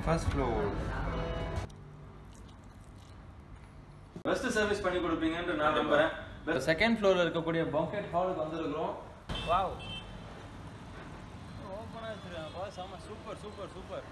First floor. Best service பண்ணி கொடுப்பீங்கன்னு நான் நம்புறேன். செகண்ட் ஃப்ளோர்ல இருக்கக்கூடிய banquet ஹாலுக்கு வந்திருக்கிறோம். வாவ். ஓபனா இருக்கு. பா செம super super super.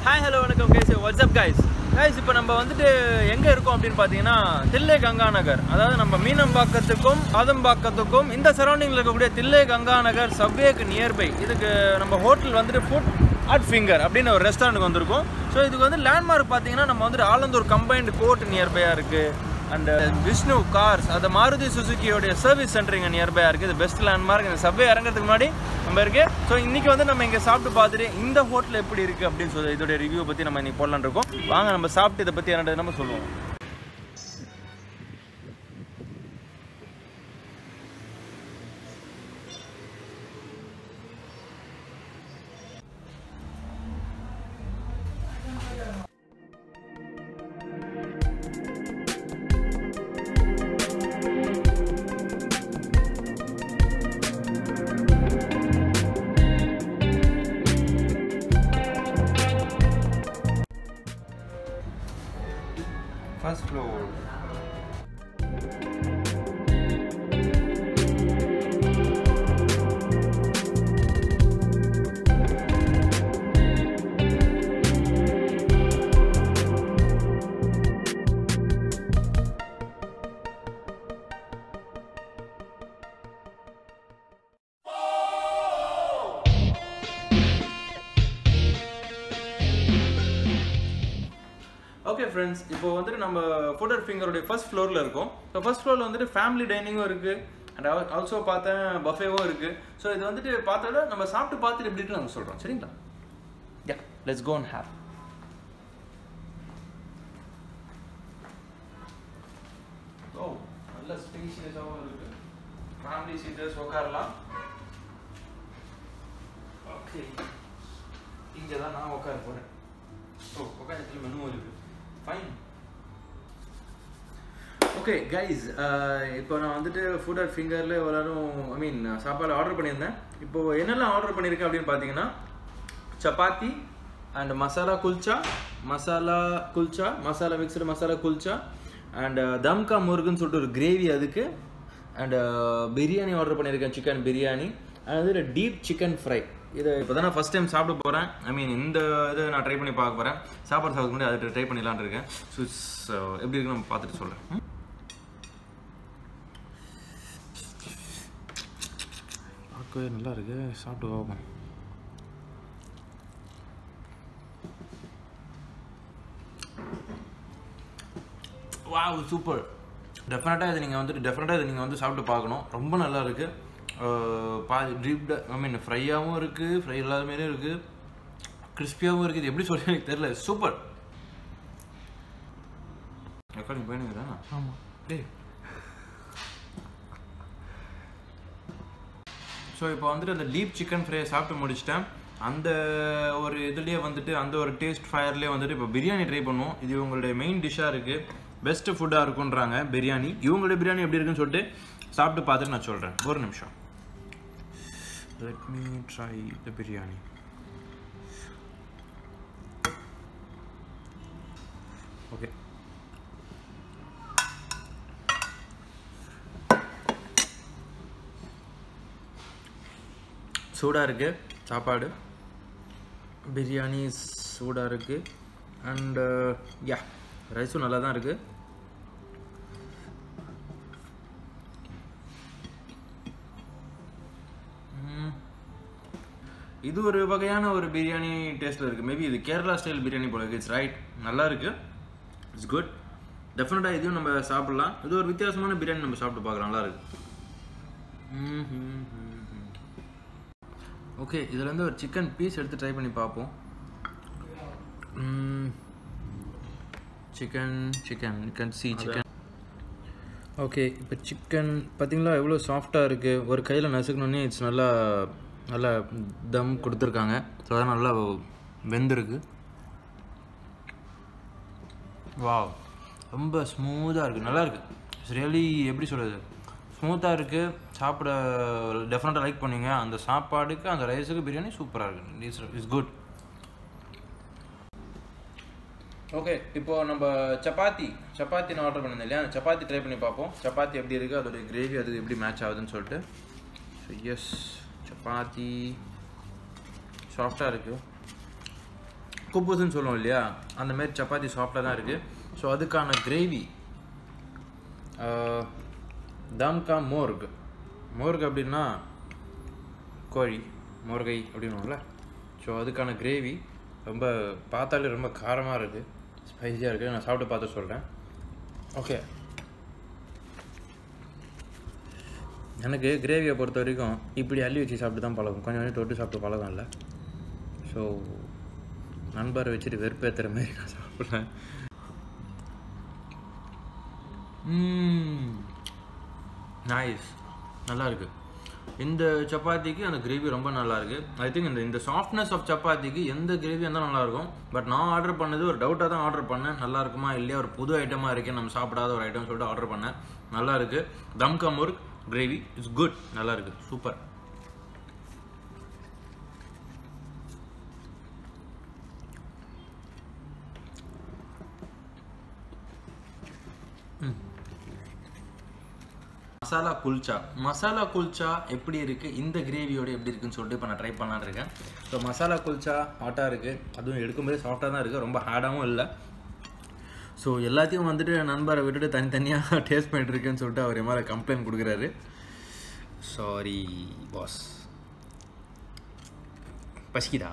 Hi, hello, welcome guys. What's up guys? Guys, இப்போ நம்ம வந்துட்டு எங்க இருக்கோம் அப்படினு பாத்தீங்கன்னா தில்லை கங்கா நகர். அதாவது நம்ம மீனம்பாக்கத்துக்கும் ஆதம்பாக்கத்துக்கும் இந்த சரௌண்டிங்ல இருக்கக்கூடிய தில்லை கங்கா நகர் சப்வேக்கு நியர்பை. இதுக்கு நம்ம ஹோட்டல் வந்துட்டு ஃபுட் அட் ஃபிங்கர் அப்படின்னு ஒரு ரெஸ்டாரண்ட்டுக்கு வந்திருக்கோம். ஸோ இதுக்கு வந்து லேண்ட்மார்க் பார்த்தீங்கன்னா நம்ம வந்துட்டு ஆலந்தூர் கம்பைன்டு கோர்ட் நியர்பையாக இருக்குது. அண்ட் விஷ்ணு கார்ஸ் அந்த மாருதி சுசுக்கியோடைய சர்வீஸ் சென்டர் இங்கே நியர்பையாக இருக்குது. இது பெஸ்ட் லேண்ட்மார்க். இந்த சப்வே இறங்கிறதுக்கு முன்னாடி நம்ம இருக்குது. ஸோ இன்றைக்கி வந்து நம்ம இங்கே சாப்பிட்டு பார்த்துட்டு இந்த ஹோட்டல் எப்படி இருக்குது அப்படின்னு சொல்லி இதோடைய ரிவ்யூ பற்றி நம்ம இன்றைக்கி போடலான்னு இருக்கோம். வாங்க நம்ம சாப்பிட்டு இதை பற்றி என்னது நம்ம சொல்லுவோம். First floor. ஓகே ஃப்ரெண்ட்ஸ், இப்போ வந்துட்டு நம்ம ஃபுட் அட் ஃபிங்கருடைய ஃபர்ஸ்ட் ஃப்ளோரில் இருக்கோம். ஸோ ஃபர்ஸ்ட் ஃப்ளோரில் வந்துட்டு ஃபேமிலி டைனிங்கும் இருக்குது அண்ட் ஆல்சோ பார்த்தேன் பஃபேவும் இருக்குது. ஸோ இது வந்துட்டு பார்த்தோட நம்ம சாப்பிட்டு பார்த்துட்டு எப்படி இருக்குன்னு நம்ம சொல்கிறோம். சரிங்களா? யா, லெட்ஸ் கோ அண்ட் ஹேவ். ஓ, நல்ல ஸ்பேஷியஸாகவும் இருக்குது. ஃபேமிலி சீட்டர்ஸ் உட்காரலாம். ஓகே, இங்கே தான் நான் உட்கார போகிறேன். ஓ, உட்காரத்தில் மெனுவும் இருக்குது. ஃபைன். ஓகே கைஸ், இப்போ நான் வந்துட்டு ஃபுட் அட் ஃபிங்கரில் எல்லாரும் சாப்பாடு ஆர்டர் பண்ணியிருந்தேன். இப்போது என்னெல்லாம் ஆர்டர் பண்ணியிருக்கேன் அப்படின்னு பார்த்தீங்கன்னா chapati and masala kulcha, masala mixed masala kulcha and தம்கா முருகுன்னு சொல்லிட்டு ஒரு கிரேவி அதுக்கு. அண்ட் பிரியாணி ஆர்டர் பண்ணியிருக்கேன், சிக்கன் பிரியாணி. அது டீப் சிக்கன் ஃப்ரை. இதை இப்போ தான் நான் ஃபஸ்ட் டைம் சாப்பிட போகிறேன். இந்த இதை நான் ட்ரை பண்ணி பார்க்க போகிறேன். சாப்பாடு சாப்பிட முன்னாடி அதை ட்ரை பண்ணிடலான்னு இருக்கேன். ஸோ எப்படி இருக்குன்னு நம்ம பார்த்துட்டு சொல்கிறேன். பார்க்கவே நல்லா இருக்கு, சாப்பிட்டு பார்ப்போம். Wow, super. டெஃபினட்டாக இதை நீங்கள் வந்து சாப்பிட்டு பார்க்கணும். ரொம்ப நல்லா இருக்குது. ட்ரீப்டு ஃப்ரையாகவும் இருக்குது, ஃப்ரை இல்லாத மாரியும் இருக்குது, கிறிஸ்பியாகவும் இருக்குது. இது எப்படி சொல்ல எனக்கு தெரியல. சூப்பர். ரெக்கார்டிங் போயினுங்கிறேன். ஆமாம். ஸோ இப்போ வந்துட்டு அந்த டீப் சிக்கன் ஃப்ரையை சாப்பிட்டு முடிச்சிட்டேன். அந்த ஒரு இதுலேயே வந்துட்டு அந்த ஒரு டேஸ்ட் ஃபயர்லேயே வந்துட்டு இப்போ பிரியாணி ட்ரை பண்ணுவோம். இது இவங்களுடைய மெயின் டிஷ்ஷாக இருக்குது. பெஸ்ட்டு ஃபுட்டாக இருக்குன்றாங்க பிரியாணி. இவங்களுடைய பிரியாணி எப்படி இருக்குன்னு சொல்லிட்டு சாப்பிட்டு பார்த்துட்டு நான் சொல்கிறேன். ஒரு நிமிஷம். Let me try the biryani. Okay. சூடாக இருக்குது சாப்பாடு. பிரியாணி சூடாக இருக்குது. அண்ட் யா, ரைஸும் நல்லா தான் இருக்குது. இது ஒரு வகையான ஒரு பிரியாணி டேஸ்ட்டில் இருக்குது. மேபி இது கேரளா ஸ்டைல் பிரியாணி போல இருக்குது. இட்ஸ் ரைட், நல்லா இருக்குது. It's good. டெஃபினட்டாக இதையும் நம்ம சாப்பிட்லாம். இது ஒரு வித்தியாசமான பிரியாணி நம்ம சாப்பிட்டு பார்க்கலாம். நல்லா இருக்குது. ஓகே, இதுலேருந்து ஒரு சிக்கன் பீஸ் எடுத்து ட்ரை பண்ணி பார்ப்போம். chicken, you can see chicken. Okay, இப்போ சிக்கன் பார்த்தீங்களா எவ்வளோ சாஃப்டாக இருக்குது. ஒரு கையில் நசுக்கணுன்னே இட்ஸ் நல்லா நல்லா தம் கொடுத்துருக்காங்க. ஸோ அதான் நல்லா வெந்திருக்கு. வாவ், ரொம்ப ஸ்மூத்தாக இருக்குது, நல்லாயிருக்கு. இட்ஸ் ரியலி எப்படி சொல்கிறது, ஸ்மூத்தாக இருக்குது. சாப்பிட டெஃபினட்டாக லைக் பண்ணுவீங்க. அந்த சாப்பாடுக்கு அந்த ரைஸுக்கு பிரியாணி சூப்பராக இருக்குது. It's good. ஓகே, இப்போது நம்ம சப்பாத்தி நான் ஆர்டர் பண்ணியிருந்தேன் இல்லையா, அந்த சப்பாத்தி ட்ரை பண்ணி பார்ப்போம். சப்பாத்தி எப்படி இருக்குது, அதோடைய கிரேவி அதுக்கு எப்படி மேட்ச் ஆகுதுன்னு சொல்லிட்டு. ஸோ எஸ், சப்பாத்தி சாஃப்டாக இருக்குது. குப்பூசுன்னு சொல்லுவோம் இல்லையா, அந்தமாரி சப்பாத்தி சாஃப்டாக தான் இருக்குது. ஸோ அதுக்கான கிரேவி தம்கா மோர்க் அப்படின்னா கோழி மோர்கை அப்படின்னுவோம்ல. ஸோ அதுக்கான கிரேவி ரொம்ப பார்த்தாலே ரொம்ப காரமாக இருக்குது, ஸ்பைஸியாக இருக்குது. நான் சாப்பிட்டு பார்த்து சொல்கிறேன். ஓகே, எனக்கு கிரேவியை பொறுத்த வரைக்கும் இப்படி அள்ளி வச்சு சாப்பிட்டு தான் பழகும், கொஞ்சம் கொஞ்சம் தொட்டு சாப்பிட்டு பழகம் இல்லை. ஸோ நண்பரை வச்சுட்டு வெறுப்பேற்றுற மாதிரி நான் சாப்பிட்றேன். நைஸ், நல்லாயிருக்கு. இந்த சப்பாத்திக்கு அந்த கிரேவி ரொம்ப நல்லாயிருக்கு. ஐ திங்க் இந்த சாஃப்ட்னஸ் ஆஃப் சப்பாத்திக்கு எந்த கிரேவி இருந்தால் நல்லாயிருக்கும். பட் நான் ஆர்டர் பண்ணது ஒரு டவுட்டாக தான் ஆர்டர் பண்ணேன், நல்லா இருக்குமா இல்லையா, ஒரு புது ஐட்டமாக இருக்கேன், நம்ம சாப்பிடாத ஒரு ஐட்டம் சொல்லிட்டு ஆர்டர் பண்ணேன். நல்லாயிருக்கு. தம்கா மோர்க் கிரேவி இட்ஸ் குட், நல்லாயிருக்கு, சூப்பர். மசாலா குல்ச்சா எப்படி இருக்குது, இந்த கிரேவியோடு எப்படி இருக்குன்னு சொல்லிட்டு இப்போ நான் ட்ரை பண்ணலான்னு இருக்கேன். ஸோ மசாலா குல்ச்சா ஹாட்டாக இருக்குது, அதுவும் எடுக்கும்போது சாஃப்டாக தான் இருக்குது, ரொம்ப ஹார்டாகவும் இல்லை. ஸோ எல்லாத்தையும் வந்துட்டு நண்பரை விட்டுட்டு தனித்தனியாக டேஸ்ட் பண்ணிட்டு இருக்குன்னு சொல்லிட்டு அவர் என் மேலே கம்ப்ளைண்ட் கொடுக்குறாரு. Sorry boss. பசிக்குதா?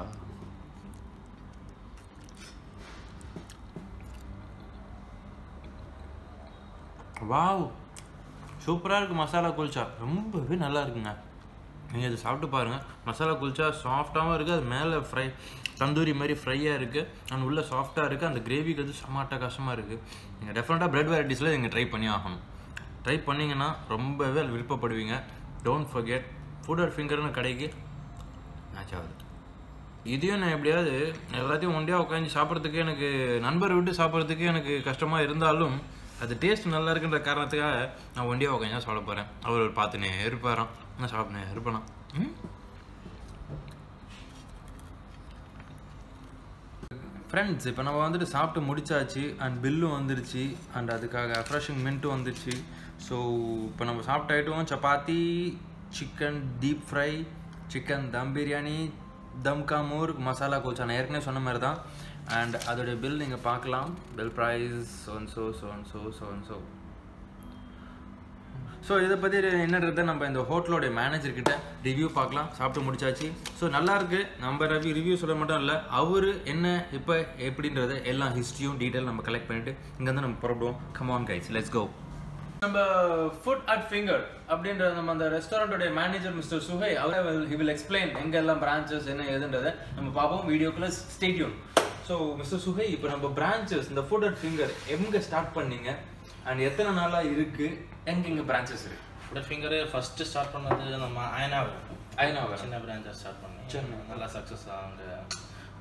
வாவ், சூப்பராக இருக்குது. மசாலா குல்ச்சா ரொம்பவே நல்லா இருக்குங்க. நீங்கள் இது சாப்பிட்டு பாருங்கள். மசாலா குல்ச்சா சாஃப்டாகவும் இருக்குது, அது மேலே ஃப்ரை தந்தூரி மாதிரி ஃப்ரையாக இருக்குது, அண்ட் உள்ளே சாஃப்டாக இருக்குது. அந்த கிரேவிக்கு அது சமாட்ட கஷ்டமாக இருக்குது. நீங்கள் டெஃபினட்டாக ப்ரெட் வெரைட்டிஸில் நீங்கள் ட்ரை பண்ணி ஆகணும். ட்ரை பண்ணிங்கன்னா ரொம்பவே விருப்பப்படுவீங்க. டோன்ட் ஃபர்கெட், ஃபுட் அட் ஃபிங்கர்னு கடைக்கு மேட்ச் ஆகுது. இதையும் நான் எப்படியாவது எல்லாத்தையும் ஒண்டியாக உட்காந்து சாப்பிட்றதுக்கு, எனக்கு நண்பரை விட்டு சாப்பிட்றதுக்கு எனக்கு கஷ்டமாக இருந்தாலும் அது டேஸ்ட் நல்லா இருக்குன்ற காரணத்துக்காக நான் ஒண்டியாக உட்காந்து சாப்பிட போகிறேன். அவர் பார்த்துனே இருப்பாராம், நான் சாப்பிட்னே இருப்பேனா. ஃப்ரெண்ட்ஸ், இப்போ நம்ம வந்துட்டு சாப்பிட்டு முடிச்சாச்சு, அண்ட் பில்லும் வந்துருச்சு, அண்ட் அதுக்காக ரெஃப்ரெஷிங் மின்ட்டும் வந்துருச்சு. ஸோ இப்போ நம்ம சாப்பிட்ட item chapati, chicken deep fry, chicken dum biryani, தம்கா மோர்க், மசாலா குல்ச்சா. நான் ஏற்கனவே சொன்ன மாதிரி தான். அண்ட் அதோடைய பில் நீங்கள் பார்க்கலாம். Bill price so. ஸோ இதை பற்றி என்னன்றதை நம்ம இந்த ஹோட்டலோடைய மேனேஜர்கிட்ட ரிவ்யூ பார்க்கலாம். சாப்பிட்டு முடிச்சாச்சு. ஸோ நல்லாயிருக்கு. நம்ம ரிவ்யூ சொல்ல மட்டும் இல்லை, அவர் என்ன இப்போ எப்படின்றத எல்லா ஹிஸ்ட்ரியும் டீட்டெயில் நம்ம கலெக்ட் பண்ணிவிட்டு இங்கேருந்து நம்ம புறப்படுவோம். Come on guys, let's go. நம்ம ஃபுட் அட் ஃபிங்கர் அப்படின்ற நம்ம அந்த ரெஸ்டாரண்டோடைய manager mister Suhai, he will explain எங்கெல்லாம் பிரான்ச்சஸ் என்ன ஏதுன்றதை நம்ம பார்ப்போம். வீடியோக்குள்ள stay tuned. So mister Suhai, இப்போ நம்ம பிரான்ச்சஸ் இந்த ஃபுட் அட் ஃபிங்கர் எங்கே ஸ்டார்ட் பண்ணீங்க அண்ட் எத்தனை நாளாக இருக்குது, எங்கெங்கே பிரான்ச்சஸ் இருக்குது? Food at Finger first start பண்ணது நம்ம அயனாவை சின்ன பிரான்ச்சை ஸ்டார்ட் பண்ணி நல்லா சக்ஸஸ் ஆகுங்க.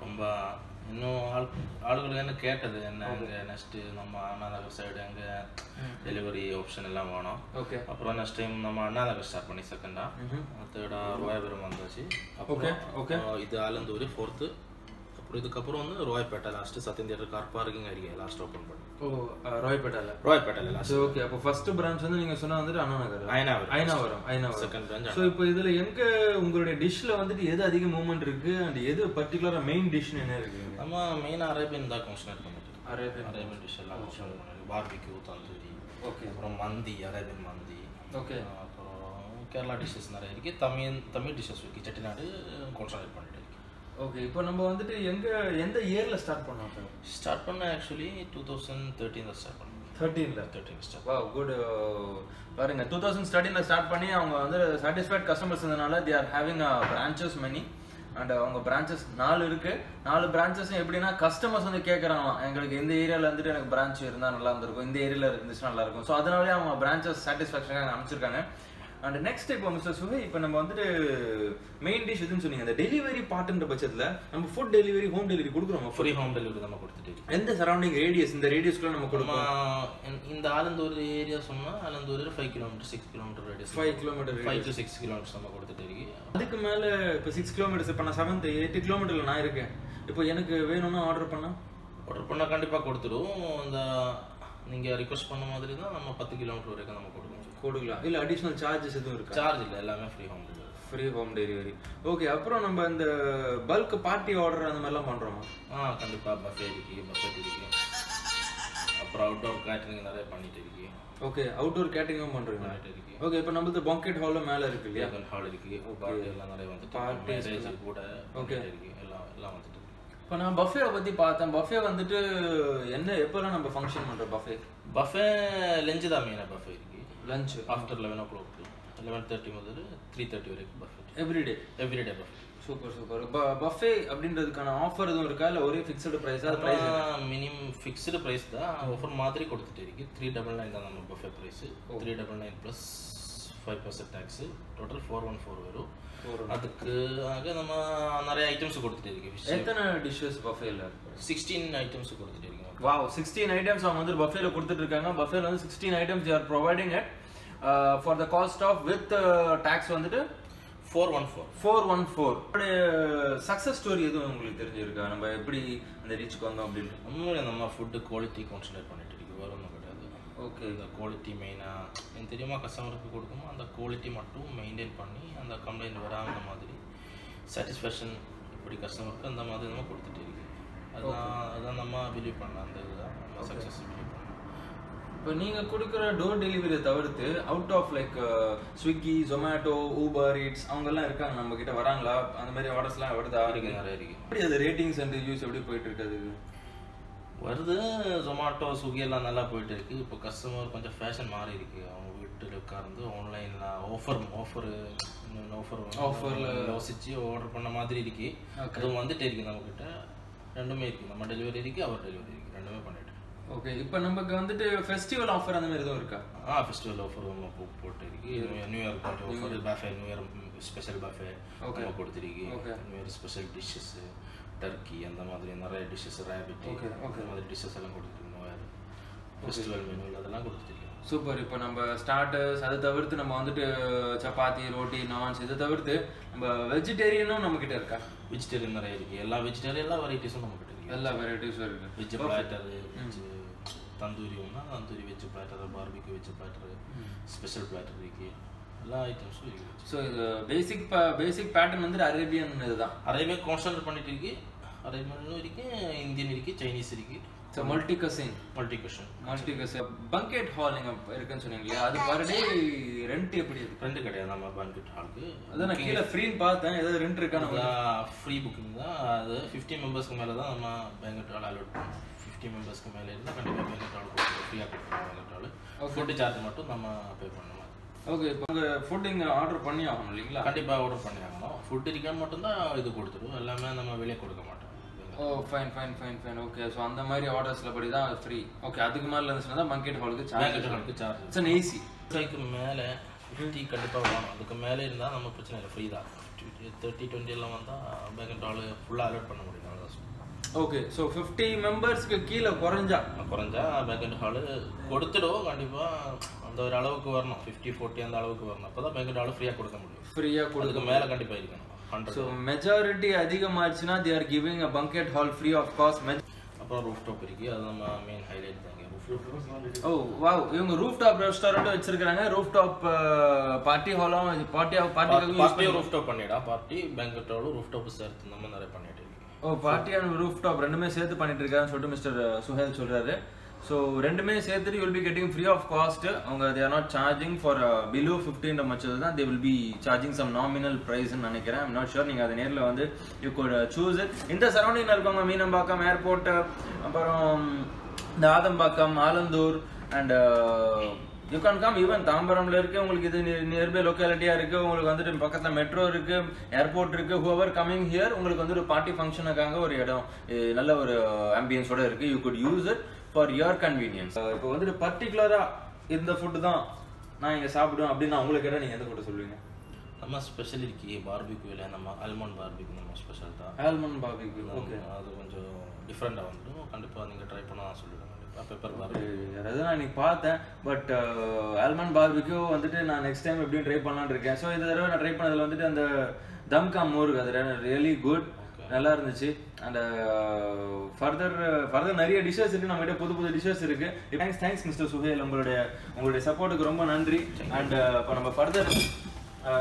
ரொம்ப இன்னும் ஆளுகளுக்கு என்ன கேட்டது என்ன அங்கே நெக்ஸ்ட்டு நம்ம அண்ணாநகர் சைடு அங்கே டெலிவரி ஆப்ஷன் எல்லாம் வேணும். ஓகே, அப்புறம் நெக்ஸ்ட் டைம் நம்ம அண்ணாநகர் ஸ்டார்ட் பண்ணி செகண்டாக, தேர்டாக ரோயாபுரம் வந்தாச்சு. ஓகே, இது ஆலந்தூர் ஃபோர்த்து. அப்புறம் இதுக்கப்புறம் வந்து Royapettah last Sathyam theatre car parking அருகே லாஸ்ட் ஓப்பன் பண்ணி. ரோயப்பேட்டையில் லாஸ்ட். ஓகே, அப்போ ஃபர்ஸ்ட் பிரான்ச் வந்து நீங்கள் சொன்ன வந்துட்டு Anna Nagar Ayanavaram. Second branch. So இப்போ இதில் எங்கே உங்களுடைய டிஷ்ஷில் வந்துட்டு எது அதிக மூவ்மெண்ட் இருக்குது அண்ட் எது பர்டிகுலராக மெயின் டிஷ்னு என்ன இருக்குது? நம்ம மெயினாக அரேபியன் தான் கன்சிடர் பண்ணிட்டு அரேபியன் டிஷ் எல்லாம் கன்சிடர் பண்ணிட்டு பார்பிக்யூ, தந்தூரி, ஓகே, அப்புறம் மந்தி, அரேபியன் மந்தி, ஓகே, அப்புறம் கேரளா டிஷ்ஷஸ் நிறைய இருக்குது. தமிழ் டிஷ்ஷஸ் இருக்குது, செட்டிநாடு கான்சன்ட்ரேட் பண்ணிட்டு இருக்கு. ஓகே, இப்போ நம்ம வந்துட்டு எந்த இயரில் ஸ்டார்ட் பண்ணோம்? ஸ்டார்ட் பண்ண ஆக்சுவலி 2013 ஸ்டார்ட் பண்ணோம். 13 ஸ்டார்ட். வா, குட். பாருங்க, 2013 ஸ்டார்ட் பண்ணி அவங்க வந்து சாட்டிஸ்ஃபைட் கஸ்டமர்ஸ் இருந்தனால they are having branches many. And அவங்க பிரான்ச்சஸ் 4 இருக்கு. 4 பிரான்ச்சஸும் எப்படின்னா கஸ்டமர்ஸ் வந்து கேட்குறாங்களாம், எங்களுக்கு இந்த ஏரியாவில் வந்துட்டு எனக்கு பிரான்ச் இருந்தால் நல்லா இருந்திருக்கும், இந்த ஏரியாவில் இருந்துச்சுன்னா நல்லா இருக்கும். ஸோ அதனாலே அவங்க பிரான்ச்சஸ் சாட்டிஸ்ஃபேக்ஷனாக அமைச்சிருக்காங்க. அண்ட் நெக்ஸ்ட் இப்போ மிஸ்டர் சுஹை, இப்போ நம்ம வந்துட்டு மெயின் டிஷ் எதுன்னு சொன்னீங்க, அந்த டெலிவரி பார்ட்டுன்ற பட்சத்தில் நம்ம ஃபுட் டெலிவரி, ஹோம் டெலிவரி கொடுக்குறோம். ஃப்ரீ ஹோம் டெலிவரி நம்ம கொடுத்துட்டு எந்த சரௌண்டிங் ரேடியஸ், இந்த ரேடியஸ்க்குள்ள நம்ம கொடுப்போம். இந்த ஆலந்தூர் ஏரியா சொன்னால் Alandur 5 kilometre 6 kilometre radius, 5 kilometre 5 to 6 kilometres நம்ம கொடுத்துட்டு இருக்கு. அதுக்கு மேலே இப்போ 6 கிலோமீட்டர்ஸ், இப்போ நான் 7-8 கிலோமீட்டரில் நான் இருக்கேன். இப்போ எனக்கு வேணும்னா ஆர்டர் பண்ணால் கண்டிப்பாக கொடுத்துடும். இந்த நீங்கள் ரிக்வஸ்ட் பண்ண மாதிரி தான் நம்ம 10 கிலோமீட்டர் வரைக்கும் நம்ம கொடுக்கலாம். இல்லை அடிஷ்னல் சார்ஜஸ் எதுவும் இருக்கா? சார்ஜ் இல்லை, எல்லாமே free home delivery. Free home delivery. Okay. அப்புறம் நம்ம இந்த பல்க் பார்ட்டி ஆர்டர் அந்த மாதிரிலாம் பண்ணுறோமா? கண்டிப்பாக பஃபே இருக்கு. அப்புறம் அவுட்டோர் கேட்டரிங் நிறைய பண்ணிட்டு இருக்கு. ஓகே, அவுட்டோர் கேட்டரிங்கும் பண்ணுறீங்க. ஓகே, இப்போ நம்மளுக்கு பங்கெட் ஹாலில் மேலே இருக்கு இல்லையா? ஹால் இருக்கு, பார்ட்டி எல்லாம் நிறைய வந்துட்டு, பார்ட்டி கூட ஓகே இருக்கு, எல்லாம் வந்துட்டு. இப்போ நான் பஃபேவை பற்றி பார்த்தேன். பஃபே வந்துட்டு எப்போல்லாம் நம்ம ஃபங்க்ஷன் பண்ணுறோம்? பஃபே லஞ்சு தான் மெயினாக. பஃபே இருக்கு லஞ்ச் ஆஃப்டர் 11 o'clock 11:30 முதல் 3:30 வரைக்கும் buffet everyday buffet. Super. Buffet அப்படின்றதுக்கான ஆஃபர் எதுவும் இருக்கா, இல்லை ஒரே ஃபிக்ஸ்டு ப்ரைஸா? மினிமம் ஃபிக்ஸ்டு ப்ரைஸ் தான், ஆஃபர் மாதிரி கொடுத்துட்டு இருக்கு. 399 தான் நம்ம buffet price. 399 plus 5% tax, total 414 வரும். அதுக்காக நம்ம நிறைய ஐட்டம்ஸ் கொடுத்துட்டு இருக்கு. எத்தனை டிஷ்ஷஸ் பஃபேல? 16 ஐட்டம்ஸ் கொடுத்துட்டு இருக்கோம். வாவ், 16 ஐட்டம்ஸ் அவங்க வந்து பஃபேல கொடுத்துட்டு இருக்காங்க. பஃபேல வந்து 16 items they are providing it for the cost of with tax வந்துட்டு 414. சக்சஸ் ஸ்டோரி எதுவும் உங்களுக்கு தெரிஞ்சிருக்கா? நம்ம எப்படி அந்த ரீச்சுக்கு வந்தோம் அப்படின்னு? நம்ம ஃபுட்டு குவாலிட்டி கான்சன்ட்ரேட் பண்ணிட்டு இருக்கு, வேற ஒன்றும் கிடையாது. ஓகே, இந்த குவாலிட்டி மெயினாக எனக்கு தெரியுமா கஸ்டமருக்கு கொடுக்குமோ அந்த குவாலிட்டி மட்டும் மெயின்டைன் பண்ணி அந்த கம்ப்ளைண்ட் வராத மாதிரி சாட்டிஸ்ஃபேக்ஷன் இப்படி கஸ்டமருக்கு அந்த மாதிரி நம்ம கொடுத்துட்டு இருக்கு. அதான் நம்ம பிலீவ் பண்ணலாம், அந்த இதுதான் நம்ம சக்ஸஸ் பிலீவ் பண்ணலாம். இப்போ நீங்கள் கொடுக்குற டோர் டெலிவரியை தவிர்த்து out of like Swiggy, Zomato, Uber Eats அவங்கெல்லாம் இருக்காங்க நம்ம கிட்ட, வராங்களா? அந்த மாதிரி ஆர்டர்ஸ்லாம் வருதா? இருக்குது, நிறைய இருக்குது. எப்படி அது ரேட்டிங்ஸ் அண்ட் ரிவ்யூஸ் எப்படி போயிட்டு இருக்காது? வருது. ஜொமாட்டோ, ஸ்விக்கி எல்லாம் நல்லா போயிட்டு இருக்கு. இப்போ கஸ்டமர் கொஞ்சம் ஃபேஷன் மாறி இருக்கு. அவங்க வீட்டில் உட்கார்ந்து ஆன்லைனில் ஆஃபரில் யோசிச்சு ஆர்டர் பண்ண மாதிரி இருக்கு. அதுவும் வந்துட்டே இருக்கு. நம்மக்கிட்ட ரெண்டுமே இருக்கு, நம்ம டெலிவரி இருக்கு, அவர் டெலிவரி இருக்கு, ரெண்டுமே பண்ணிட்டு. ஓகே, இப்போ நமக்கு வந்துட்டு ஃபெஸ்டிவல் ஆஃபர் அந்த மாதிரி எதுவும் இருக்கா? ஃபெஸ்டிவல் ஆஃபர் நம்ம போட்டு இருக்கு. New year offer, buffet, new year special buffet நம்ம கொடுத்துருக்கு. New year special dishes, Turkey அந்த மாதிரி நிறைய டிஷ்ஷஸ், ரேபிட் அந்த மாதிரி டிஷ்ஷஸ் எல்லாம் கொடுத்துருக்கு. நியூ இயர் ஃபெஸ்டிவல் மெனு அதெல்லாம் கொடுத்துருக்கு. சூப்பர். இப்போ நம்ம ஸ்டார்டர்ஸ் அதை தவிர்த்து நம்ம வந்துட்டு சப்பாத்தி, ரோட்டி, நான்ஸ் இதை தவிர்த்து நம்ம வெஜிடேரியனும் நம்மக்கிட்ட இருக்கா? வெஜிடேரியன் நிறைய இருக்குது. எல்லா வெரைட்டிஸும் நம்மக்கிட்ட இருக்குது. எல்லா வெரைட்டிஸும் இருக்குது. வெஜ் பிளாட்டர், வெஜ் தந்தூரினா tandoori veg platter, barbecue veg platter, special platter இருக்குது. எல்லா ஐட்டம்ஸும் இருக்குது. ஸோ இது பேசிக் பேட்டர்ன் வந்துட்டு அரேபியன் இதுதான். அரேபியன் கான்சன்ட்ரேட் பண்ணிட்டு இருக்கு. அரேபியனும் இருக்குது, இந்தியன் இருக்குது, சைனீஸ் இருக்குது. So multi cuisine banquet hall நீங்கள் இருக்குன்னு சொன்னீங்க இல்லையா? அது பர் டே ரெண்ட் எப்படி இருக்கு? ரெண்ட் கிடையாது நம்ம பங்கெட் ஹாலுக்கு. அதான் நான் கீழே ஃப்ரீன்னு பார்த்தேன், ஏதாவது ரெண்ட் இருக்கான்னு. ஃப்ரீ புக்கிங் தான். அது 50 மெம்பர்ஸ்க்கு மேலே தான் நம்ம பங்கெட் ஹால் அலோட் பண்ணுவோம். 50 மெம்பர்ஸ்க்கு மேலே இருந்தால் கண்டிப்பாக பங்கெட் ஹால் கொடுத்துருவோம், ஃப்ரீயாக கொடுத்துருவோம் பங்கெட் ஹால். ஃபுட்டு சார்ஜ் மட்டும் நம்ம பே பண்ணணும். ஓகே, இப்போ உங்கள் ஃபுட் இங்கே ஆர்டர் பண்ணி ஆகணும் இல்லைங்களா? கண்டிப்பாக ஆர்டர் பண்ணி ஆகணும். ஃபுட் இருக்கான்னு மட்டும்தான் இது கொடுத்துருவோம், எல்லாமே நம்ம வெளியே கொடுக்க மாட்டோம். ஓ ஃபைன். ஓகே, ஸோ அந்த மாதிரி ஆர்டர்ஸில் படி தான் ஃப்ரீ. ஓகே, அதுக்கு மேலே இருந்துச்சுன்னா தான் பங்கெட் ஹாலுக்கு சார்ஜ். It's an AC. அதுக்கு மேலே 50 கண்டிப்பாக வேணும். அதுக்கு மேலே இருந்தால் நம்ம பிரச்சனை இல்லை, ஃப்ரீ தான். 30-20 எல்லாம் வந்தால் பங்கெட் ஹாலு ஃபுல்லாக அலோட் பண்ண முடியும். ஓகே, ஸோ 50 மெம்பர்ஸ்க்கு கீழே குறைஞ்சா பங்கெட் ஹாலு கொடுத்துடுவோம். கண்டிப்பாக அந்த ஒரு அளவுக்கு வரணும், 50-40 அந்த அளவுக்கு வரணும். அப்போ தான் பங்கெட் ஹாலு ஃப்ரீயாக கொடுக்க முடியும். ஃப்ரீயாக கொடுக்க மேலே கண்டிப்பாக இருக்கணும். ஸோ மெஜாரிட்டி அதிகமாகிடுச்சுன்னா they are giving a banquet hall free of cost. அப்புறம் ரூஃப் டாப் இருக்கு, அது நம்ம மெயின் ஹைலைட் தாங்க. ஓ வாவ், இவங்க ரூஃப் டாப் ரெஸ்டாரண்ட் வச்சிருக்காங்க. ரூஃப் டாப் பார்ட்டி ஹாலும் பார்ட்டி ரூஃப் டாப் பண்ணிடா. பார்ட்டி பேங்கட் ஹாலும் ரூஃப் டாப் சேர்த்து நம்ம நிறைய பண்ணிட்டு இருக்கோம். Oh party and roof top ரெண்டுமே சேர்த்து பண்ணிட்டு இருக்காங்கன்னு சொல்லிட்டு மிஸ்டர் சுஹேல் சொல்றாரு. ஸோ ரெண்டுமே சேர்த்துட்டு you will be getting free of cost. அவங்க they are not charging for below 15 மச்சது தான். They will be charging some nominal ப்ரைஸ்ன்னு நினைக்கிறேன். I'm not sure. நீங்கள் அதை நேரில் வந்து யூ குட் சூஸ் இட். இந்த சரௌண்டிங்கில் இருக்கவங்க மீனம்பாக்கம் ஏர்போர்ட்டு, அப்புறம் இந்த Adambakkam, Alandur and you can come. Even தாம்பரம்ல இருக்கு, உங்களுக்கு இது நியர்பை லொக்காலிட்டியா இருக்கு, உங்களுக்கு வந்துட்டு பக்கத்துல மெட்ரோ இருக்கு, ஏர்போர்ட் இருக்கு. ஹூவர் கமிங் ஹியர் உங்களுக்கு வந்து ஒரு பார்ட்டி ஃபங்க்ஷனுக்காக ஒரு இடம் நல்ல ஒரு ஆம்பியன்ஸோட இருக்கு. You good use it for your convenience. இப்போ வந்துட்டு பர்டிகுலரா இந்த ஃபுட்டு தான் நான் இங்கே சாப்பிடுவேன் அப்படின்னு உங்களுக்கு கேட்டால் நீங்கள் எந்த ஃபுட்டு சொல்லுவீங்க? நம்ம ஸ்பெஷல் இருக்கு பார்பிக்யூவில் நம்ம ஆல்மண்ட் பார்பிக்யூ நம்ம ஸ்பெஷல் தான். Almond barbecue, okay. அது கொஞ்சம் டிஃப்ரெண்டாக வந்துடும். கண்டிப்பாக நீங்கள் ட்ரை பண்ண நான் சொல்லிடுவேன். கண்டிப்பாக பெப்பர் பார்பிக்யூ அதாவது நான் இன்னைக்கு பார்த்தேன். பட் ஆல்மண்ட் பார்பிக்யூ வந்துட்டு நான் நெக்ஸ்ட் டைம் எப்படியும் ட்ரை பண்ணலான்னு இருக்கேன். ஸோ இந்த தடவை நான் ட்ரை பண்ணதில் வந்துட்டு அந்த தம்கா மோருக்கு அது ரியலி குட், நல்லா இருந்துச்சு. அண்ட் ஃபர்தர் நிறைய டிஷ்ஷஸ் இருக்கு நம்மகிட்ட, புது டிஷ்ஷஸ் இருக்கு. தேங்க்ஸ் மிஸ்டர் சுஹேல், உங்களுடைய சப்போர்ட்டுக்கு ரொம்ப நன்றி. அண்ட் இப்போ நம்ம ஃபர்தர்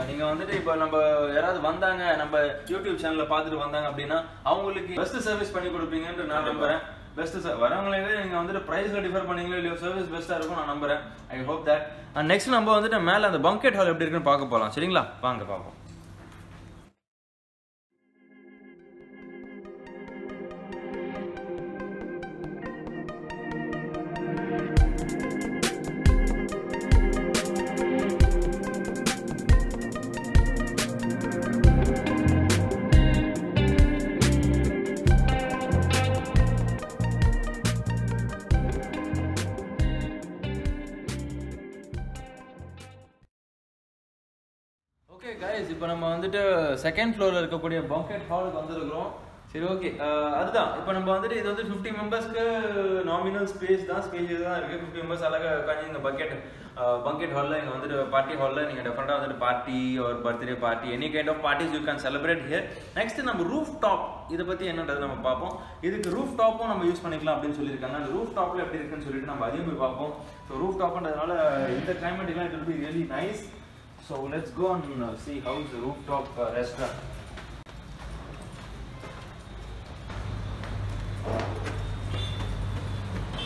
நீங்கள் வந்துட்டு இப்போ நம்ம யாராவது வந்தாங்க நம்ம யூடியூப் சேனலில் பார்த்துட்டு வந்தாங்க அப்படின்னா அவங்களுக்கு பெஸ்ட் சர்வீஸ் பண்ணி கொடுப்பீங்கன்னு நான் நம்புறேன். பெஸ்ட் வரவங்களே நீங்கள் வந்துட்டு ப்ரைஸில் டிஃபர் பண்ணீங்களோ இல்லையோ சர்வீஸ் பெஸ்ட்டாக இருக்கும் நான் நம்புறேன். I hope that. And next நம்ம வந்துட்டு மேலே அந்த பங்கெட் ஹால் எப்படி இருக்குன்னு பார்க்க போகலாம். சரிங்களா, வாங்க பார்ப்போம். ஓகே கைஸ், இப்போ நம்ம வந்துட்டு செகண்ட் ஃப்ளோரில் இருக்கக்கூடிய பங்கெட் ஹாலுக்கு வந்துருக்கிறோம். சரி, ஓகே. அதுதான் இப்போ நம்ம வந்துட்டு இது வந்து 50 மெம்பர்ஸ்க்கு நாமினல் ஸ்பேஸ் தான், ஸ்பேஸ் தான் இருக்குது. 50 மெம்பர்ஸ் அழகாக உட்காந்து இந்த பங்கெட் ஹாலில் இங்கே வந்துட்டு பார்ட்டி ஹாலில் நீங்கள் டெஃபரெண்டாக வந்துட்டு பார்ட்டி ஒரு birthday party any kind of parties you can celebrate here. Next நம்ம ரூஃப் டாப் இதை பற்றி என்னன்றது நம்ம பார்ப்போம். இதுக்கு ரூஃப் டாப்பும் நம்ம யூஸ் பண்ணிக்கலாம் அப்படின்னு சொல்லியிருக்காங்க. அந்த ரூஃப் டாப்பில் எப்படி இருக்குன்னு சொல்லிட்டு நம்ம அதையும் போய் பார்ப்போம். ஸோ ரூஃப் டாப்ன்றதுனால இந்த கிளைமேட்டுக்குலாம் it will be really nice. So let's go and see how is the rooftop restaurant.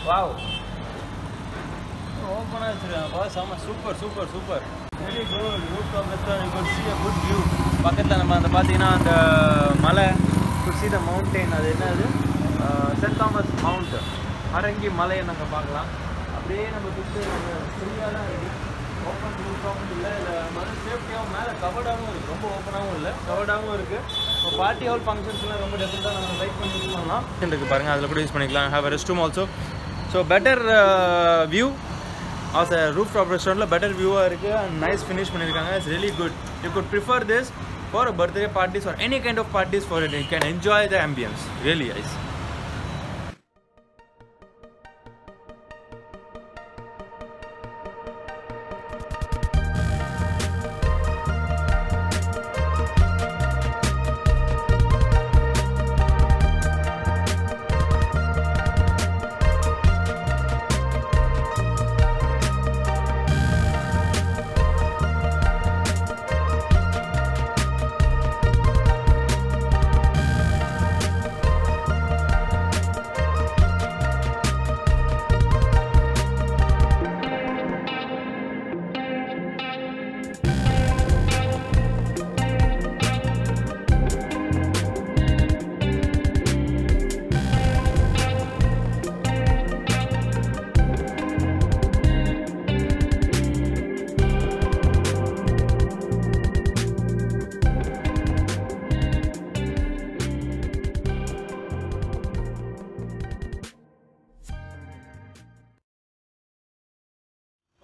Wow. Open as super. Very good rooftop restaurant. You could see a good view. பக்கத்துல நம்ம அந்த பாத்தீங்கன்னா அந்த மலை, you could see the mountain. அது என்னது send Thomas mount, Harangi மலையை நம்ம பார்க்கலாம். அப்படியே நம்ம சுற்றி ஃப்ரீயாக தான் இருக்கு. ஓப்பன் ரூஃப்டாப்பும் இல்லை, இல்லை சேஃப்டியாகவும் மேலே கவர்டாகவும் இருக்குது. ரொம்ப ஓப்பனாகவும் இல்லை, கவர்டாகவும் இருக்குது. இப்போ பார்ட்டி ஹால் ஃபங்க்ஷன்ஸ்லாம் ரொம்ப டெஃபரெண்டாக நம்ம லைக் பண்ணி யூஸ் பண்ணலாம். இருக்குது பாருங்கள், அதில் கூட யூஸ் பண்ணிக்கலாம். Have a rest room also. So better view as a roof top ரெஸ்டாரண்ட்டில் பெட்டர் வியூவாக இருக்குது. அண்ட் நைஸ் ஃபினிஷ் பண்ணியிருக்காங்க. It's really good. You could prefer this for birthday parties or any kind of parties for it. You can enjoy the ambience. Really nice.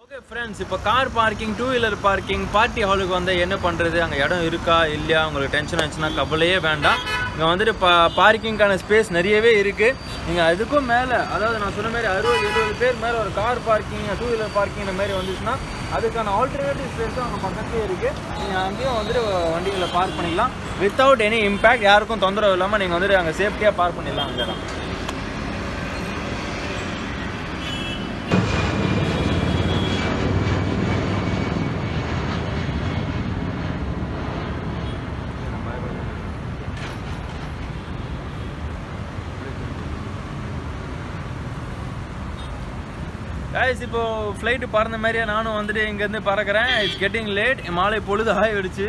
Okay friends, இப்போ car parking, two wheeler parking, party ஹாலுக்கு வந்து என்ன பண்ணுறது, அங்கே இடம் இருக்கா இல்லையா, உங்களுக்கு டென்ஷன் ஆச்சுன்னா கவலையே வேண்டாம். இங்கே வந்துட்டு பார்க்கிங்கான ஸ்பேஸ் நிறையவே இருக்குது. நீங்கள் அதுக்கும் மேலே, அதாவது நான் சொன்ன மாதிரி 60-70 பேர் மேலே ஒரு car parking, two wheeler parking இந்த மாதிரி வந்துச்சுன்னா அதுக்கான ஆல்டர்னேட்டிவ் ஸ்பேஸும் அங்கே பக்கத்துலேயே இருக்குது. நீங்கள் அங்கேயும் வந்துட்டு வண்டிகளை பார்க் பண்ணிக்கலாம் வித்தவுட் எனி இம்பேக்ட். யாருக்கும் தொந்தரவு இல்லாமல் நீங்கள் வந்துட்டு அங்கே சேஃப்டியாக பார்க் பண்ணிடலாம். அங்கே தான் கைஸ். இப்போ ஃப்ளைட்டு பறந்த மாதிரியே நானும் வந்துட்டு இங்கேருந்து பறக்கிறேன். It's getting late. மாலை பொழுது ஆகிடுச்சு.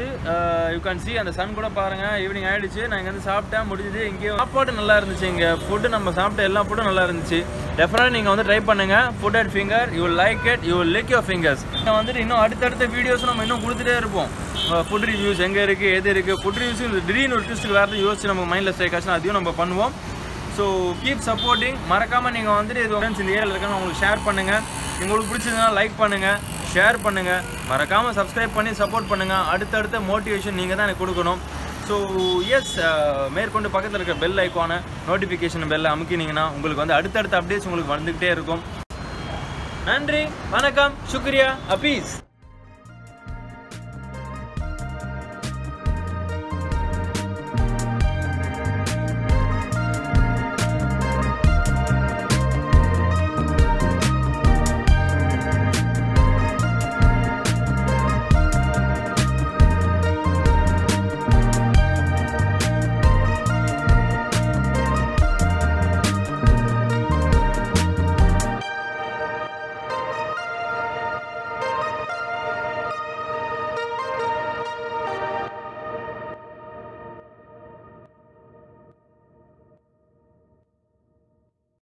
யூ கேன் சி அந்த சன் கூட பாருங்கள். ஈவினிங் ஆகிடுச்சு. நான் இங்கேருந்து சாப்பிட்டேன், முடிஞ்சது. இங்கேயும் சாப்பாடு நல்லா இருந்துச்சு. இங்கே ஃபுட்டு நம்ம சாப்பிட்ட எல்லா ஃபுட்டும் நல்லா இருந்துச்சு. டெஃபினட்டாக நீங்கள் வந்து ட்ரை பண்ணுங்கள். Food at Finger, you will like it, you will lick your fingers. நான் வந்துட்டு இன்னும் அடுத்தடுத்த வீடியோஸ் நம்ம இன்னும் கொடுத்துட்டே இருப்போம். ஃபுட் ரிவ்யூஸ் எங்கே இருக்குது, எது இருக்குது, ஃபுட் ரிவ்யூஸ் திடீர்னு ஒரு ட்விஸ்ட்டுக்கு வேறு யோசிச்சு நமக்கு மைண்டில் ஸ்ட்ரைக் ஆச்சுன்னா அதையும் நம்ம பண்ணுவோம். So keep supporting. மறக்காமல் நீங்கள் வந்துட்டு இது ஃப்ரெண்ட்ஸ் இந்த ஏரியாவில் இருக்காங்க உங்களுக்கு ஷேர் பண்ணுங்கள். உங்களுக்கு பிடிச்சதுன்னா லைக் பண்ணுங்கள், ஷேர் பண்ணுங்கள், மறக்காமல் சப்ஸ்கிரைப் பண்ணி சப்போர்ட் பண்ணுங்கள். அடுத்தடுத்த மோட்டிவேஷன் நீங்கள் தான் எனக்கு கொடுக்கணும். ஸோ எஸ், மேற்கொண்டு பக்கத்தில் இருக்க பெல் ஐக்கான நோட்டிஃபிகேஷன் பெல்லை அமுக்கினீங்கன்னா உங்களுக்கு வந்து அடுத்தடுத்த அப்டேட்ஸ் உங்களுக்கு வந்துக்கிட்டே இருக்கும். நன்றி, வணக்கம், சுக்ரியா, அப்பீஸ்.